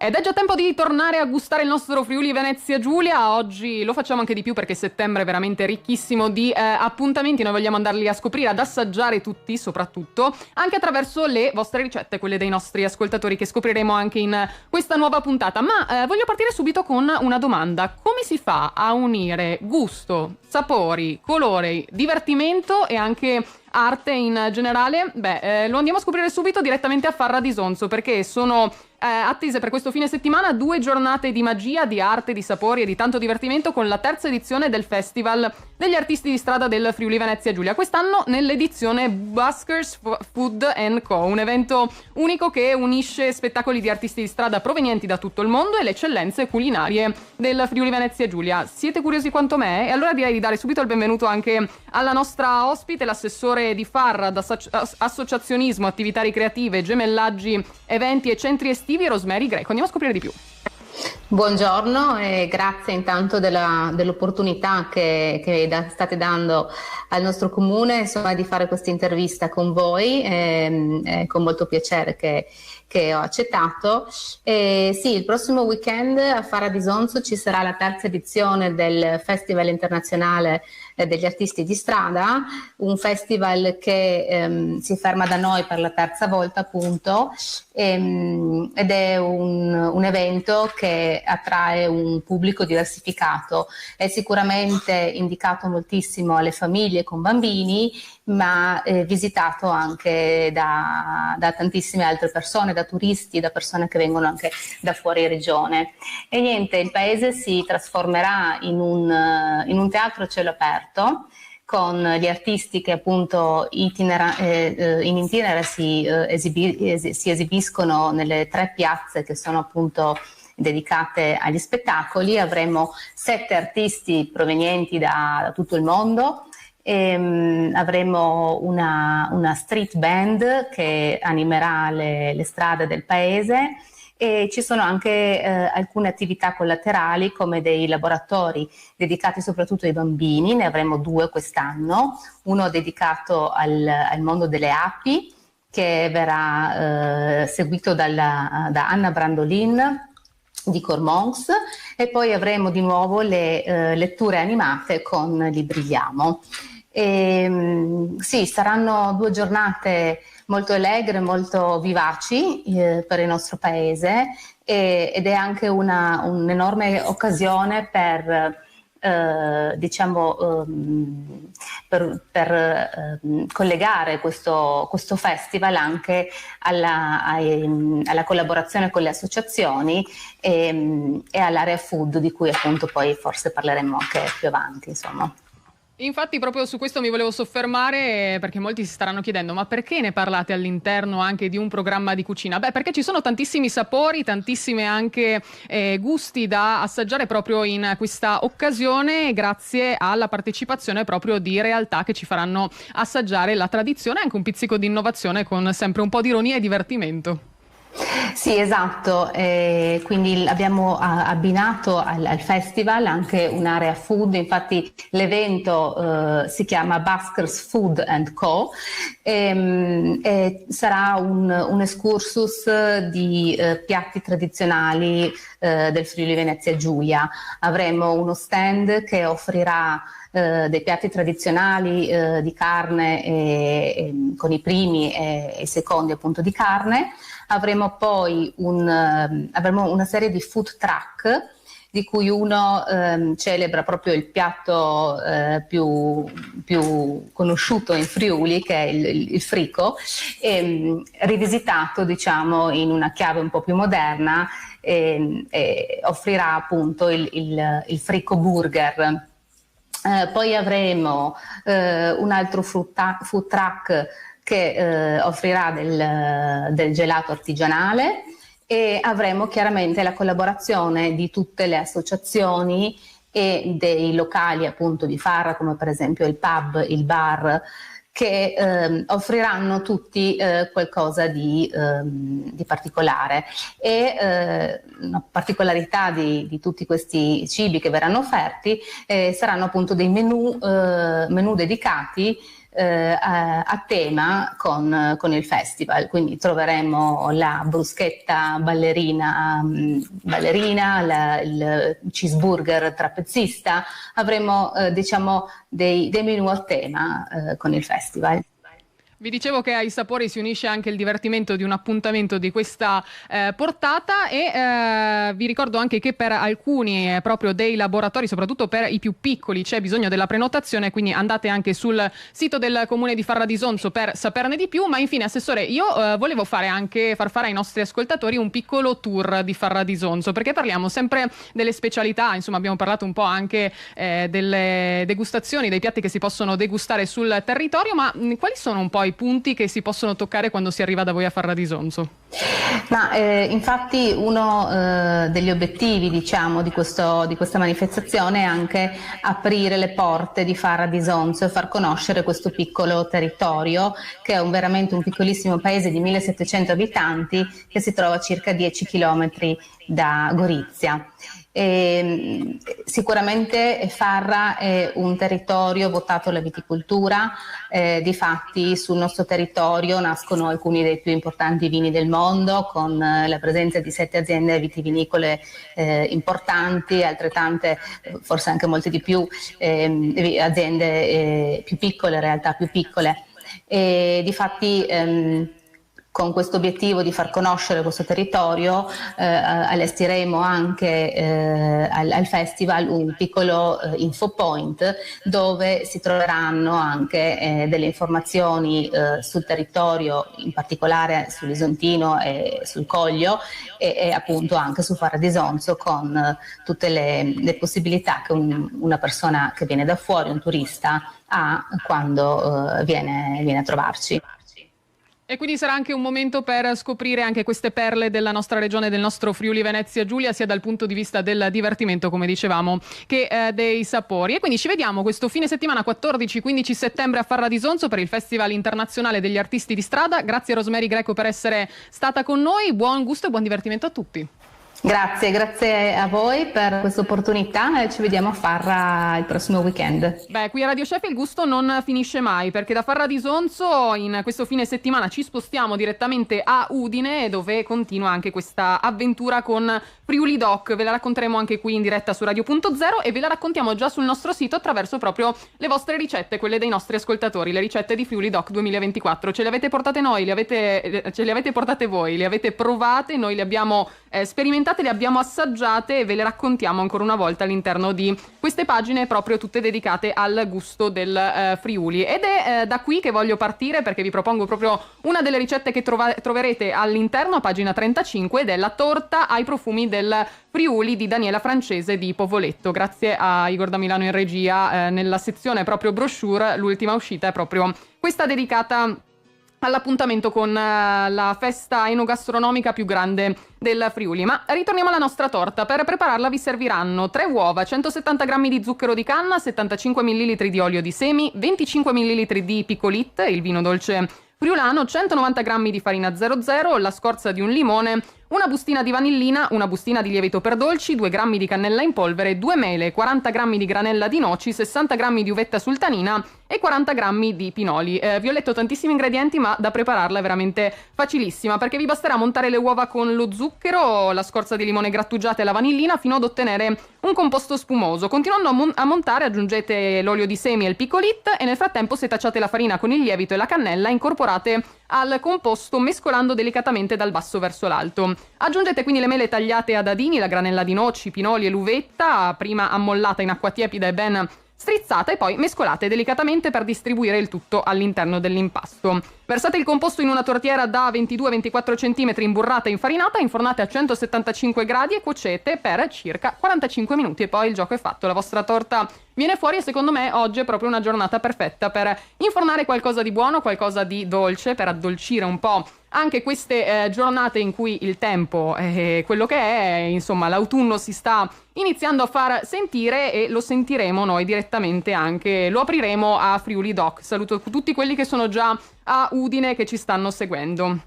Ed è già tempo di tornare a gustare il nostro Friuli Venezia Giulia. Oggi lo facciamo anche di più perché settembre è veramente ricchissimo di appuntamenti. Noi vogliamo andarli a scoprire, ad assaggiare tutti, soprattutto, anche attraverso le vostre ricette, quelle dei nostri ascoltatori che scopriremo anche in questa nuova puntata. Ma voglio partire subito con una domanda. Come si fa a unire gusto, sapori, colori, divertimento e anche arte in generale? Lo andiamo a scoprire subito direttamente a Farra di Sonzo, perché sono attese per questo fine settimana 2 giornate di magia, di arte, di sapori e di tanto divertimento con la terza edizione del Festival degli Artisti di Strada del Friuli Venezia Giulia. Quest'anno nell'edizione Buskers Food Co, un evento unico che unisce spettacoli di artisti di strada provenienti da tutto il mondo e le eccellenze culinarie del Friuli Venezia Giulia. Siete curiosi quanto me? E allora direi di dare subito il benvenuto anche alla nostra ospite, l'assessore di Farra, associazionismo, attività ricreative, gemellaggi, eventi e centri estivi, Rosemary Greco. Andiamo a scoprire di più. Buongiorno e grazie intanto dell'opportunità che state dando al nostro comune, insomma, di fare questa intervista con voi, con molto piacere che ho accettato. Sì, il prossimo weekend a Farra di Sonzo ci sarà la terza edizione del Festival internazionale degli artisti di strada, un festival che si ferma da noi per la terza volta, appunto, ed è un evento che attrae un pubblico diversificato. È sicuramente indicato moltissimo alle famiglie con bambini, ma visitato anche da tantissime altre persone, da turisti, da persone che vengono anche da fuori regione. E niente, il paese si trasformerà in un teatro a cielo aperto, con gli artisti che appunto in itinere si esibiscono nelle 3 piazze che sono appunto dedicate agli spettacoli. Avremo 7 artisti provenienti da tutto il mondo. Avremo una street band che animerà le strade del paese, e ci sono anche alcune attività collaterali come dei laboratori dedicati soprattutto ai bambini. Ne avremo 2 quest'anno, uno dedicato al mondo delle api, che verrà seguito da Anna Brandolin di Cormons, e poi avremo di nuovo le letture animate con Libriamo. Sì, saranno 2 giornate molto allegre, molto vivaci per il nostro paese, ed è anche un'enorme occasione per collegare questo festival anche alla collaborazione con le associazioni e all'area food, di cui appunto poi forse parleremo anche più avanti, insomma. Infatti proprio su questo mi volevo soffermare, perché molti si staranno chiedendo: ma perché ne parlate all'interno anche di un programma di cucina? Perché ci sono tantissimi sapori, tantissime anche gusti da assaggiare proprio in questa occasione, grazie alla partecipazione proprio di realtà che ci faranno assaggiare la tradizione e anche un pizzico di innovazione, con sempre un po' di ironia e divertimento. Sì, esatto, quindi abbiamo abbinato al festival anche un'area food. Infatti l'evento si chiama Buskers Food Co, e sarà un excursus di piatti tradizionali del Friuli Venezia Giulia. Avremo uno stand che offrirà dei piatti tradizionali di carne, con i primi e i secondi appunto di carne. Avremo poi avremo una serie di food truck, di cui uno celebra proprio il piatto più conosciuto in Friuli, che è il frico, rivisitato, diciamo, in una chiave un po' più moderna, e offrirà appunto il frico burger. Poi avremo un altro food truck che offrirà del gelato artigianale, e avremo chiaramente la collaborazione di tutte le associazioni e dei locali appunto di Farra, come per esempio il pub, il bar, che offriranno tutti qualcosa di particolare. E una particolarità di tutti questi cibi che verranno offerti saranno appunto dei menù dedicati a tema con il festival, quindi troveremo la bruschetta ballerina, il cheeseburger trapezzista, avremo diciamo dei menù a tema con il festival. Vi dicevo che ai sapori si unisce anche il divertimento di un appuntamento di questa portata e vi ricordo anche che per alcuni proprio dei laboratori, soprattutto per i più piccoli, c'è bisogno della prenotazione, quindi andate anche sul sito del comune di Farra di Sonzo per saperne di più. Ma infine, Assessore, io volevo far fare ai nostri ascoltatori un piccolo tour di Farra di Sonzo, perché parliamo sempre delle specialità, insomma abbiamo parlato un po' anche delle degustazioni, dei piatti che si possono degustare sul territorio, ma quali sono un po' i punti che si possono toccare quando si arriva da voi a Farra di Sonzo? Infatti uno degli obiettivi, diciamo, di questa manifestazione è anche aprire le porte di Farra di Sonzo e far conoscere questo piccolo territorio, che è veramente un piccolissimo paese di 1700 abitanti che si trova a circa 10 chilometri da Gorizia. Sicuramente Farra è un territorio votato alla viticoltura, difatti sul nostro territorio nascono alcuni dei più importanti vini del mondo, con la presenza di 7 aziende vitivinicole importanti, altrettante, forse anche molte di più, aziende più piccole, realtà più piccole. Difatti con questo obiettivo di far conoscere questo territorio allestiremo anche al festival un piccolo info point dove si troveranno anche delle informazioni sul territorio, in particolare sull'Isontino e sul Coglio e appunto anche su Farra di Sonzo, con tutte le possibilità che una persona che viene da fuori, un turista, ha quando viene a trovarci. E quindi sarà anche un momento per scoprire anche queste perle della nostra regione, del nostro Friuli Venezia Giulia, sia dal punto di vista del divertimento, come dicevamo, che dei sapori. E quindi ci vediamo questo fine settimana 14-15 settembre a Farra di Sonzo per il Festival Internazionale degli Artisti di Strada. Grazie Rosemary Greco per essere stata con noi, buon gusto e buon divertimento a tutti. Grazie a voi per questa opportunità e ci vediamo a Farra il prossimo weekend. Beh, qui a Radio Chef il gusto non finisce mai, perché da Farra di Sonzo in questo fine settimana ci spostiamo direttamente a Udine, dove continua anche questa avventura con Friuli Doc. Ve la racconteremo anche qui in diretta su Radio.0 e ve la raccontiamo già sul nostro sito attraverso proprio le vostre ricette, quelle dei nostri ascoltatori, le ricette di Friuli Doc 2024. Ce le avete portate noi, ce le avete portate voi, le avete provate, noi le abbiamo sperimentate, le abbiamo assaggiate e ve le raccontiamo ancora una volta all'interno di queste pagine proprio tutte dedicate al gusto del Friuli. Ed è da qui che voglio partire, perché vi propongo proprio una delle ricette che troverete all'interno, a pagina 35, ed è la torta ai profumi del Friuli di Daniela Francese di Povoletto. Grazie a Igor da Milano in regia, nella sezione proprio brochure l'ultima uscita è proprio questa dedicata all'appuntamento con la festa enogastronomica più grande del Friuli. Ma ritorniamo alla nostra torta. Per prepararla vi serviranno 3 uova, 170 g di zucchero di canna, 75 ml di olio di semi, 25 ml di picolit, il vino dolce friulano, 190 g di farina 00, la scorza di un limone, una bustina di vanillina, una bustina di lievito per dolci, 2 g di cannella in polvere, 2 mele, 40 g di granella di noci, 60 g di uvetta sultanina e 40 g di pinoli. Vi ho letto tantissimi ingredienti, ma da prepararla è veramente facilissima, perché vi basterà montare le uova con lo zucchero, la scorza di limone grattugiata e la vanillina fino ad ottenere un composto spumoso. Continuando a montare aggiungete l'olio di semi e il picolit e nel frattempo setacciate la farina con il lievito e la cannella incorporate al composto mescolando delicatamente dal basso verso l'alto. Aggiungete quindi le mele tagliate a dadini, la granella di noci, i pinoli e l'uvetta, prima ammollata in acqua tiepida e ben strizzata, e poi mescolate delicatamente per distribuire il tutto all'interno dell'impasto. Versate il composto in una tortiera da 22-24 cm imburrata e infarinata, infornate a 175 gradi e cuocete per circa 45 minuti e poi il gioco è fatto. La vostra torta viene fuori e secondo me oggi è proprio una giornata perfetta per infornare qualcosa di buono, qualcosa di dolce, per addolcire un po' anche queste giornate in cui il tempo è quello che è, insomma l'autunno si sta iniziando a far sentire e lo sentiremo noi direttamente anche, lo apriremo a Friuli Doc. Saluto tutti quelli che sono già a Udine che ci stanno seguendo.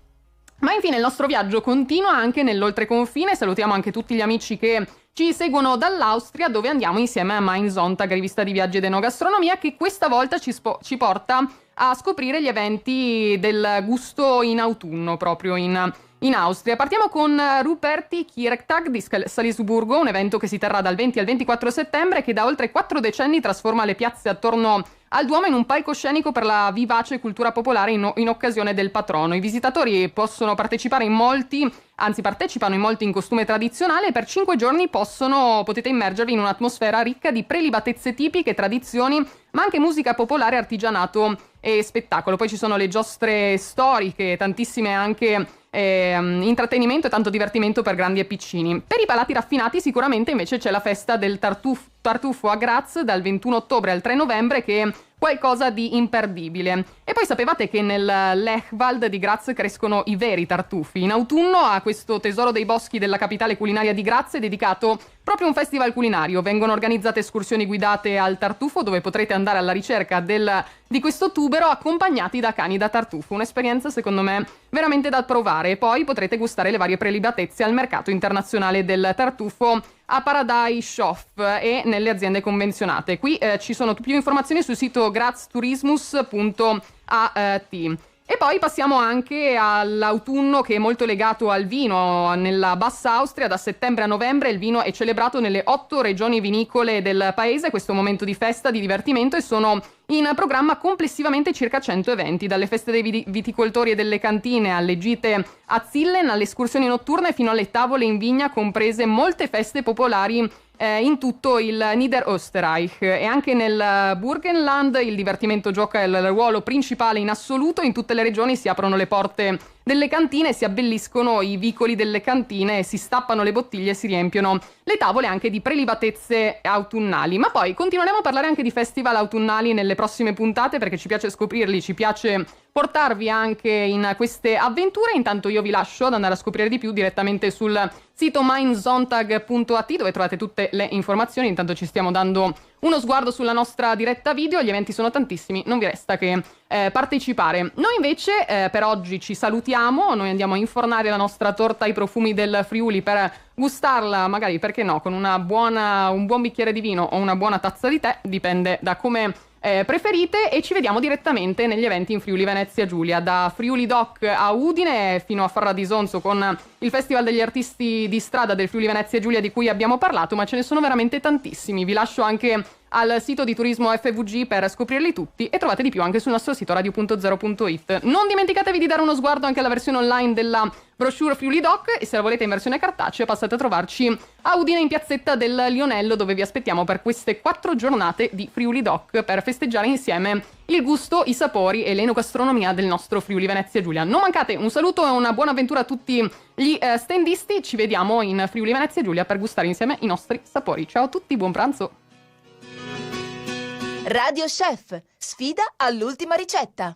Ma infine il nostro viaggio continua anche nell'oltreconfine. Salutiamo anche tutti gli amici che ci seguono dall'Austria, dove andiamo insieme a Mein Sonntag, rivista di viaggi ed enogastronomia, che questa volta ci porta a scoprire gli eventi del gusto in autunno, proprio in Austria. Partiamo con Ruperti Kirchtag di Salisburgo, un evento che si terrà dal 20 al 24 settembre, che da oltre 4 decenni trasforma le piazze attorno al Duomo in un palcoscenico per la vivace cultura popolare in occasione del patrono. I visitatori possono partecipano in molti in costume tradizionale, e per 5 giorni potete immergervi in un'atmosfera ricca di prelibatezze tipiche, tradizioni, ma anche musica popolare, artigianato e spettacolo. Poi ci sono le giostre storiche, tantissime anche intrattenimento e tanto divertimento per grandi e piccini. Per i palati raffinati sicuramente invece c'è la festa del tartufo a Graz dal 21 ottobre al 3 novembre, che è qualcosa di imperdibile. E poi sapevate che nel Lechwald di Graz crescono i veri tartufi? In autunno a questo tesoro dei boschi della capitale culinaria di Graz è dedicato proprio un festival culinario. Vengono organizzate escursioni guidate al tartufo, dove potrete andare alla ricerca di questo tubero accompagnati da cani da tartufo. Un'esperienza secondo me veramente da provare. E poi potrete gustare le varie prelibatezze al mercato internazionale del tartufo a Paradise-Schof e nelle aziende convenzionate. Qui ci sono più informazioni sul sito graztourismus.at. E poi passiamo anche all'autunno, che è molto legato al vino. Nella Bassa Austria da settembre a novembre il vino è celebrato nelle 8 regioni vinicole del paese. Questo è un momento di festa, di divertimento, e sono in programma complessivamente circa 100 eventi, dalle feste dei viticoltori e delle cantine alle gite a Zillen, alle escursioni notturne fino alle tavole in vigna, comprese molte feste popolari in tutto il Niederösterreich. E anche nel Burgenland il divertimento gioca il ruolo principale in assoluto. In tutte le regioni si aprono le porte delle cantine, si abbelliscono i vicoli delle cantine, si stappano le bottiglie e si riempiono le tavole anche di prelibatezze autunnali. Ma poi continueremo a parlare anche di festival autunnali nelle prossime puntate, perché ci piace scoprirli, ci piace portarvi anche in queste avventure. Intanto io vi lascio ad andare a scoprire di più direttamente sul sito meinsontag.at, dove trovate tutte le informazioni. Intanto ci stiamo dando uno sguardo sulla nostra diretta video, gli eventi sono tantissimi, non vi resta che partecipare. Noi invece per oggi ci salutiamo, noi andiamo a infornare la nostra torta ai profumi del Friuli per gustarla, magari, perché no, con un buon bicchiere di vino o una buona tazza di tè, dipende da come preferite, e ci vediamo direttamente negli eventi in Friuli Venezia Giulia, da Friuli Doc a Udine fino a Farra di Sonzo con il Festival degli Artisti di Strada del Friuli Venezia Giulia di cui abbiamo parlato, ma ce ne sono veramente tantissimi. Vi lascio anche al sito di Turismo FVG per scoprirli tutti, e trovate di più anche sul nostro sito radio.0.it. Non dimenticatevi di dare uno sguardo anche alla versione online della brochure Friuli Doc, e se la volete in versione cartacea passate a trovarci a Udine in piazzetta del Lionello, dove vi aspettiamo per queste 4 giornate di Friuli Doc per festeggiare insieme il gusto, i sapori e l'enogastronomia del nostro Friuli Venezia Giulia. Non mancate, un saluto e una buona avventura a tutti gli standisti. Ci vediamo in Friuli Venezia Giulia per gustare insieme i nostri sapori. Ciao a tutti, buon pranzo. Radio Chef, sfida all'ultima ricetta.